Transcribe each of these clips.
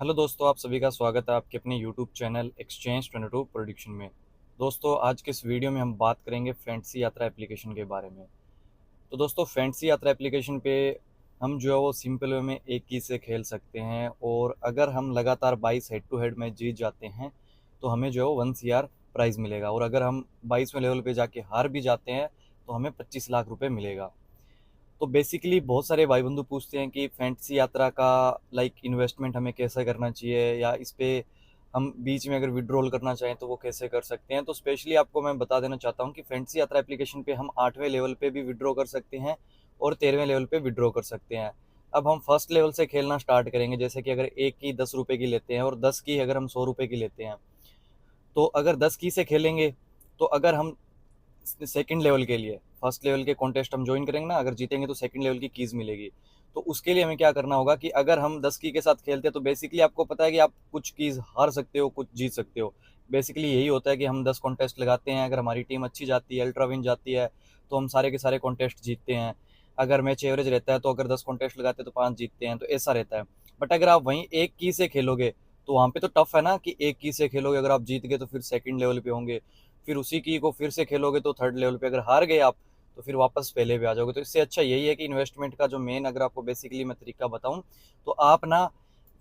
Hello दोस्तों, आप सभी का स्वागत है आपके अपने यूट्यूब चैनल एक्सचेंज 22 प्रोडिक्शन में। दोस्तों, आज के इस वीडियो में हम बात करेंगे फैंटेसी यात्रा एप्लीकेशन के बारे में। तो दोस्तों, फैंटेसी यात्रा एप्लीकेशन पे हम जो है वो सिंपल वे में एक की से खेल सकते हैं, और अगर हम लगातार 22 हेड टू हेड मैच जीत जाते हैं तो हमें जो है वो 1 CR प्राइज़ मिलेगा, और अगर हम 22वें लेवल पे जाके हार भी जाते हैं तो हमें 25 लाख रुपए मिलेगा। तो बेसिकली बहुत सारे भाई बंधु पूछते हैं कि फैंटेसी यात्रा का इन्वेस्टमेंट हमें कैसे करना चाहिए, या इस पे हम बीच में अगर विड्रॉल करना चाहें तो वो कैसे कर सकते हैं। तो स्पेशली आपको मैं बता देना चाहता हूँ कि फैंटेसी यात्रा एप्लीकेशन पे हम 8वें लेवल पे भी विड्रॉ कर सकते हैं और 13वें लेवल पे विड्रॉ कर सकते हैं। अब हम फर्स्ट लेवल से खेलना स्टार्ट करेंगे, जैसे कि अगर एक की 10 रुपए की लेते हैं और 10 की अगर हम 100 रुपए की लेते हैं, तो अगर 10 की से खेलेंगे तो अगर हम सेकंड लेवल के लिए फर्स्ट लेवल के कॉन्टेस्ट हम ज्वाइन करेंगे ना, अगर जीतेंगे तो सेकंड लेवल की कीज मिलेगी। तो उसके लिए हमें क्या करना होगा कि अगर हम 10 की के साथ खेलते हैं तो बेसिकली आपको पता है कि आप कुछ कीज हार सकते हो, कुछ जीत सकते हो। बेसिकली यही होता है कि हम 10 कॉन्टेस्ट लगाते हैं, अगर हमारी टीम अच्छी जाती है, अल्ट्रा विन जाती है, तो हम सारे के सारे कॉन्टेस्ट जीतते हैं। अगर मैच एवरेज रहता है तो अगर 10 कॉन्टेस्ट लगाते हैं तो 5 जीतते हैं, तो ऐसा रहता है। बट अगर आप वहीं एक की से खेलोगे तो वहाँ पे तो टफ है ना, कि एक की से खेलोगे, अगर आप जीत गए तो फिर सेकंड लेवल पे होंगे, फिर उसी की को फिर से खेलोगे तो थर्ड लेवल पे, अगर हार गए आप तो फिर वापस पहले पे आ जाओगे। तो इससे अच्छा यही है कि इन्वेस्टमेंट का जो मेन, अगर आपको बेसिकली मैं तरीका बताऊं, तो आप ना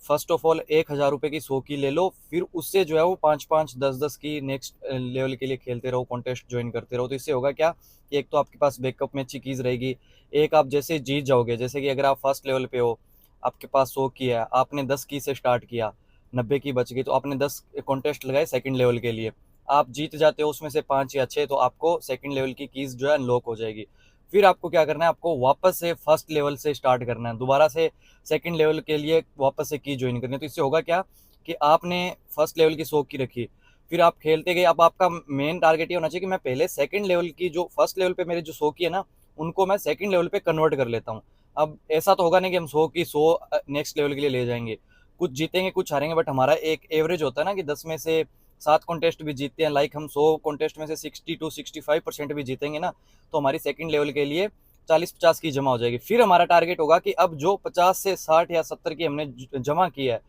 फर्स्ट ऑफ ऑल 1,000 रुपए की 100 की ले लो, फिर उससे जो है वो 5-5 10-10 की नेक्स्ट लेवल के लिए खेलते रहो, कॉन्टेस्ट ज्वाइन करते रहो। तो इससे होगा क्या कि एक तो आपके पास बैकअप में अच्छी कीज रहेगी, एक आप जैसे जीत जाओगे, जैसे कि अगर आप फर्स्ट लेवल पे हो, आपके पास 100 की है, आपने 10 की से स्टार्ट किया, 90 की बच गई, तो आपने 10 कॉन्टेस्ट लगाए सेकंड लेवल के लिए, आप जीत जाते हो उसमें से 5 या 6, तो आपको सेकंड लेवल की कीज जो है अनलॉक हो जाएगी। फिर आपको क्या करना है, आपको वापस से फर्स्ट लेवल से स्टार्ट करना है, दोबारा से सेकंड लेवल के लिए वापस से की ज्वाइन करनी है। तो इससे होगा क्या कि आपने फर्स्ट लेवल की 100 की रखी, फिर आप खेलते गए। अब आपका मेन टारगेट ये होना चाहिए कि मैं पहले सेकंड लेवल की, जो फर्स्ट लेवल पे मेरे जो 100 की है ना, उनको मैं सेकंड लेवल पे कन्वर्ट कर लेता हूँ। अब ऐसा तो होगा नहीं कि हम 100 की 100 नेक्स्ट लेवल के लिए ले जाएंगे, कुछ जीतेंगे कुछ हारेंगे, बट हमारा एक एवरेज होता है ना कि 10 में से 7 कॉन्टेस्ट भी जीतते हैं, लाइक हम 100 कॉन्टेस्ट में से 60 to 65% भी जीतेंगे ना, तो हमारी सेकंड लेवल के लिए 40-50 की जमा हो जाएगी। फिर हमारा टारगेट होगा कि अब जो 50 से 60 या 70 की हमने जमा की है,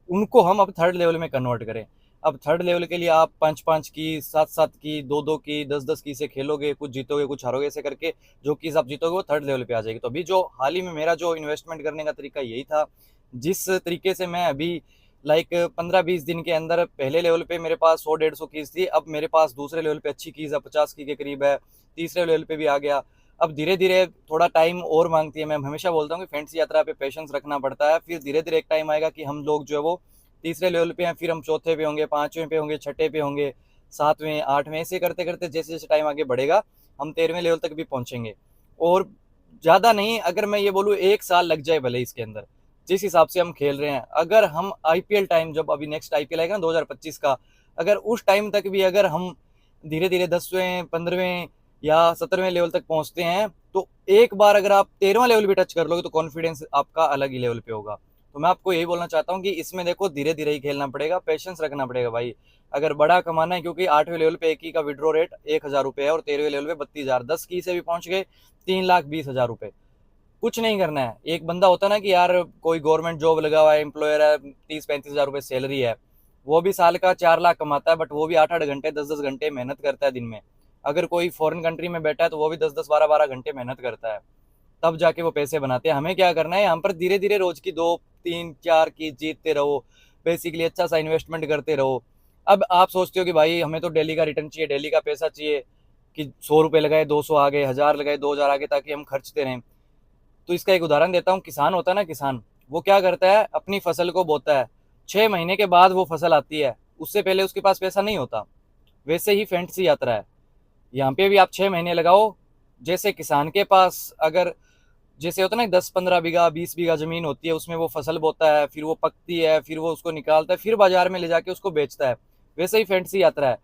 उनको हम अब थर्ड लेवल में कन्वर्ट करें। अब थर्ड लेवल के लिए आप 5-5 की, 7-7 की, 2-2 की, 10-10 की से खेलोगे, कुछ जीतोगे कुछ हारोगे, ऐसे करके जो कीज आप जीतोगे वो थर्ड लेवल पे आ जाएगी। तो अभी जो हाल ही में मेरा जो इन्वेस्टमेंट करने का तरीका यही था, जिस तरीके से मैं अभी 15-20 दिन के अंदर पहले लेवल पे मेरे पास 100-150 कीज थी, अब मेरे पास दूसरे लेवल पे अच्छी कीज है, 50 की के करीब है, तीसरे लेवल पे भी आ गया। अब धीरे धीरे थोड़ा टाइम और मांगती है, मैं हमेशा बोलता हूँ कि फैंटेसी यात्रा पे पेशेंस रखना पड़ता है। फिर धीरे धीरे एक टाइम आएगा कि हम लोग जो है वो तीसरे लेवल पे हैं, फिर हम चौथे पे होंगे, पांचवें पे होंगे, छठे पे होंगे, सातवें, आठवें, ऐसे करते करते जैसे जैसे टाइम आगे बढ़ेगा हम 13वें लेवल तक भी पहुंचेंगे। और ज़्यादा नहीं, अगर मैं ये बोलूँ 1 साल लग जाए भले इसके अंदर, जिस हिसाब से हम खेल रहे हैं, अगर हम आईपीएल टाइम, जब अभी नेक्स्ट आईपीएल आएगा ना 2025 का, अगर उस टाइम तक भी अगर हम धीरे धीरे 10वें, 15वें या 17वें लेवल तक पहुंचते हैं, तो एक बार अगर आप 13वां लेवल भी टच कर लोगे तो कॉन्फिडेंस आपका अलग ही लेवल पे होगा। तो मैं आपको यही बोलना चाहता हूँ कि इसमें देखो धीरे धीरे ही खेलना पड़ेगा, पेशेंस रखना पड़ेगा भाई, अगर बड़ा कमाना है। क्योंकि 8वें लेवल पे एक ही का विड्रॉ रेट 1,000 रुपये है, और 13वें लेवल पे 32,000, 10 की से भी पहुंच गए 3,20,000 रुपये। कुछ नहीं करना है। एक बंदा होता है ना कि यार कोई गवर्नमेंट जॉब लगा हुआ है, एम्प्लॉयर है, 30-35 हजार रुपये सैलरी है, वो भी साल का 4 लाख कमाता है, बट वो भी 8-8 घंटे, 10-10 घंटे मेहनत करता है दिन में। अगर कोई फॉरेन कंट्री में बैठा है तो वो भी 10-10, 12-12 घंटे मेहनत करता है, तब जाके वो पैसे बनाते हैं। हमें क्या करना है, यहाँ पर धीरे धीरे रोज की 2-3-4 की जीतते रहो, बेसिकली अच्छा सा इन्वेस्टमेंट करते रहो। अब आप सोचते हो कि भाई हमें तो डेली का रिटर्न चाहिए, डेली का पैसा चाहिए, कि 100 रुपये लगाए 200 आ गए, 1000 लगाए 2000 आ गए, ताकि हम खर्चते रहें। तो इसका एक उदाहरण देता हूँ, किसान होता है ना, किसान वो क्या करता है, अपनी फसल को बोता है, 6 महीने के बाद वो फसल आती है, उससे पहले उसके पास पैसा नहीं होता। वैसे ही फैंटेसी यात्रा है, यहाँ पे भी आप 6 महीने लगाओ। जैसे किसान के पास अगर, जैसे होता है ना 10-15 बीघा 20 बीघा जमीन होती है, उसमें वो फसल बोता है, फिर वो पकती है, फिर वो उसको निकालता है, फिर बाजार में ले जाके उसको बेचता है। वैसे ही फैंटेसी यात्रा है।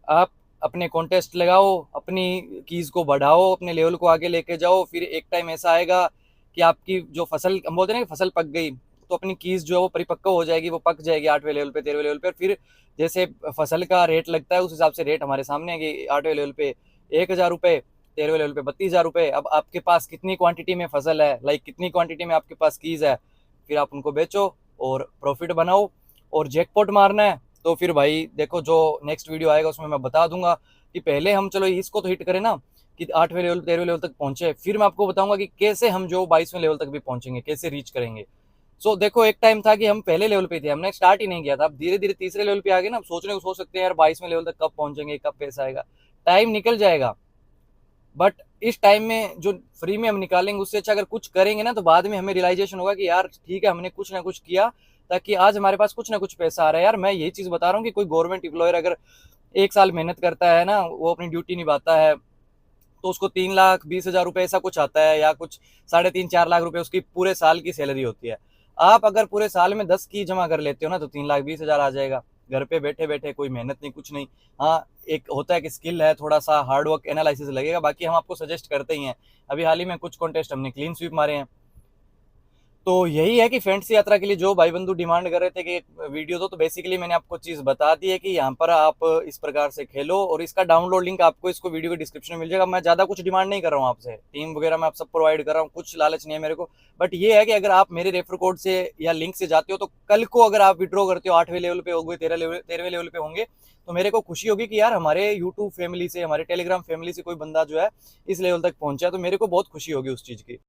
आप अपने कॉन्टेस्ट लगाओ, अपनी कीज को बढ़ाओ, अपने लेवल को आगे लेके जाओ, फिर एक टाइम ऐसा आएगा कि आपकी जो फसल, हम बोलते हैं ना कि फसल पक गई, तो अपनी कीज जो है वो परिपक्व हो जाएगी, वो पक जाएगी 8वें लेवल पे, 13वें लेवल पे। फिर जैसे फसल का रेट लगता है उस हिसाब से रेट हमारे सामने है कि 8वें लेवल पे 1,000 रुपये, 13वें लेवल पे 32,000 रुपये। अब आपके पास कितनी क्वांटिटी में फसल है, लाइक कितनी क्वांटिटी में आपके पास कीज है, फिर आप उनको बेचो, और प्रॉफिट बनाओ। और जैकपॉट मारना है तो फिर भाई देखो, जो नेक्स्ट वीडियो आएगा उसमें मैं बता दूंगा कि पहले हम चलो इसको तो हिट करें ना, कि 8वें लेवल 13वें लेवल तक पहुंचे, फिर मैं आपको बताऊंगा कि कैसे हम जो 22वें लेवल तक भी पहुंचेंगे, कैसे रीच करेंगे। देखो, एक टाइम था कि हम पहले लेवल पे थे, हमने स्टार्ट ही नहीं किया था। अब धीरे धीरे तीसरे लेवल पे आ गए ना, अब सोचने को सोच सकते हैं यार 22वें लेवल तक कब पहुंचेंगे, कब पैसा आएगा। टाइम निकल जाएगा, बट इस टाइम में जो फ्री में हम निकालेंगे उससे अच्छा अगर कुछ करेंगे ना, तो बाद में हमें रियलाइजेशन होगा कि यार ठीक है, हमने कुछ ना कुछ किया ताकि आज हमारे पास कुछ ना कुछ पैसा आ रहा है। यार मैं यही चीज बता रहा हूँ कि कोई गवर्नमेंट एम्प्लॉयर अगर 1 साल मेहनत करता है ना, वो अपनी ड्यूटी निभाता है, तो उसको 3,20,000 रुपए ऐसा कुछ आता है, या कुछ 3.5-4 लाख रुपए उसकी पूरे साल की सैलरी होती है। आप अगर पूरे साल में 10 की जमा कर लेते हो ना, तो 3,20,000 आ जाएगा घर पे बैठे बैठे, कोई मेहनत नहीं, कुछ नहीं। हाँ, एक होता है कि स्किल है, थोड़ा सा हार्ड वर्क एनालिसिस लगेगा, बाकी हम आपको सजेस्ट करते ही हैं। अभी हाल ही में कुछ कॉन्टेस्ट हमने क्लीन स्वीप मारे हैं। तो यही है कि फैंटेसी यात्रा के लिए जो भाई बंधु डिमांड कर रहे थे कि एक वीडियो दो, तो बेसिकली मैंने आपको चीज बता दी है कि यहाँ पर आप इस प्रकार से खेलो, और इसका डाउनलोड लिंक आपको इसको वीडियो के डिस्क्रिप्शन में मिल जाएगा। मैं ज्यादा कुछ डिमांड नहीं कर रहा हूँ आपसे, टीम वगैरह मैं आप सब प्रोवाइड कर रहा हूँ, कुछ लालच नहीं है मेरे को। बट ये है कि अगर आप मेरे रेफर कोड से या लिंक से जाते हो, तो कल को अगर आप विड्रॉ करते हो 8वें लेवल पे हो गए, 13वें लेवल पे होंगे, तो मेरे को खुशी होगी कि यार हमारे यूट्यूब फैमिली से, हमारे टेलीग्राम फैमिली से कोई बंदा जो है इस लेवल तक पहुंचा है, तो मेरे को बहुत खुशी होगी उस चीज की।